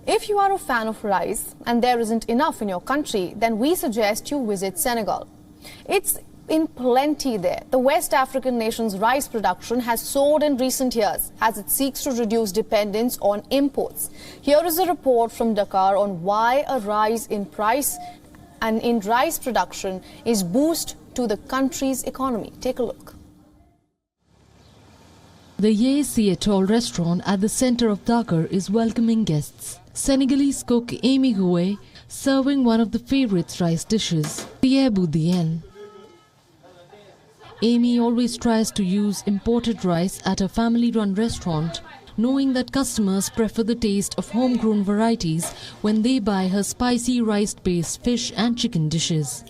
If you are a fan of rice and there isn't enough in your country, then we suggest you visit Senegal. It's in plenty there. The West African nation's rice production has soared in recent years as it seeks to reduce dependence on imports. Here is a report from Dakar on why a rise in price and in rice production is boost to the country's economy. Take a look. The Yesi Atoll restaurant at the center of Dakar is welcoming guests. Senegalese cook Amy Gouet serving one of the favorites rice dishes, Pierre Boudien. Amy always tries to use imported rice at a family-run restaurant, knowing that customers prefer the taste of homegrown varieties when they buy her spicy rice-based fish and chicken dishes.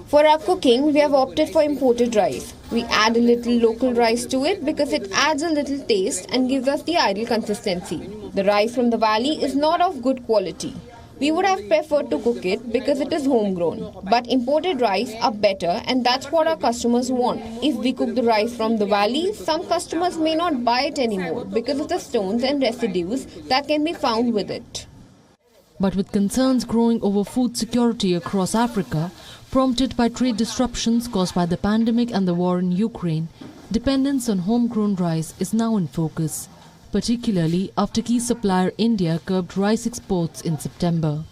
For our cooking, we have opted for imported rice. We add a little local rice to it because it adds a little taste and gives us the ideal consistency. The rice from the valley is not of good quality. We would have preferred to cook it because it is homegrown. But imported rice are better and that's what our customers want. If we cook the rice from the valley, some customers may not buy it anymore because of the stones and residues that can be found with it. But with concerns growing over food security across Africa, prompted by trade disruptions caused by the pandemic and the war in Ukraine, dependence on homegrown rice is now in focus, particularly after key supplier India curbed rice exports in September.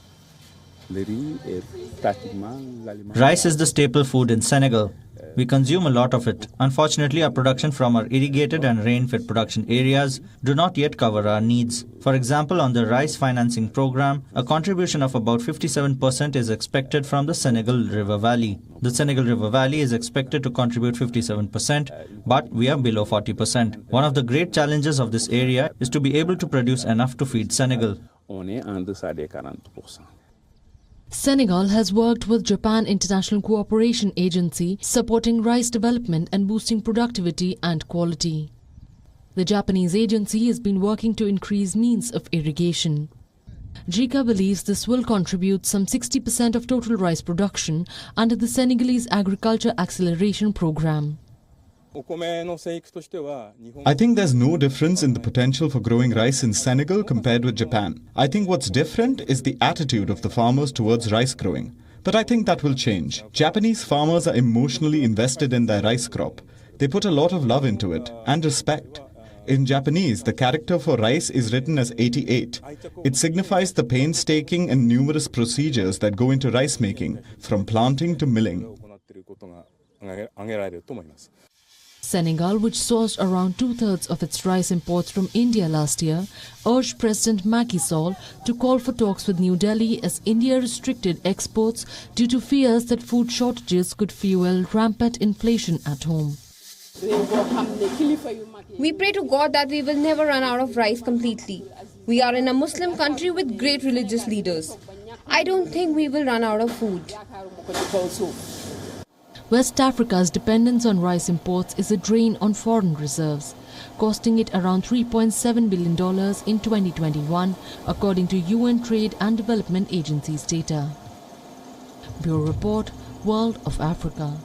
Rice is the staple food in Senegal. We consume a lot of it. Unfortunately, our production from our irrigated and rain-fed production areas do not yet cover our needs. For example, on the rice financing program, a contribution of about 57% is expected from the Senegal River Valley. The Senegal River Valley is expected to contribute 57%, but we are below 40%. One of the great challenges of this area is to be able to produce enough to feed Senegal. Senegal has worked with Japan International Cooperation Agency, supporting rice development and boosting productivity and quality. The Japanese agency has been working to increase means of irrigation. JICA believes this will contribute some 60% of total rice production under the Senegalese Agriculture Acceleration Program. I think there's no difference in the potential for growing rice in Senegal compared with Japan. I think what's different is the attitude of the farmers towards rice growing. But I think that will change. Japanese farmers are emotionally invested in their rice crop. They put a lot of love into it and respect. In Japanese, the character for rice is written as 88. It signifies the painstaking and numerous procedures that go into rice making, from planting to milling. Senegal, which sourced around two-thirds of its rice imports from India last year, urged President Macky Sall to call for talks with New Delhi as India restricted exports due to fears that food shortages could fuel rampant inflation at home. We pray to God that we will never run out of rice completely. We are in a Muslim country with great religious leaders. I don't think we will run out of food. West Africa's dependence on rice imports is a drain on foreign reserves, costing it around $3.7 billion in 2021, according to UN Trade and Development Agency's data. Bureau Report, World of Africa.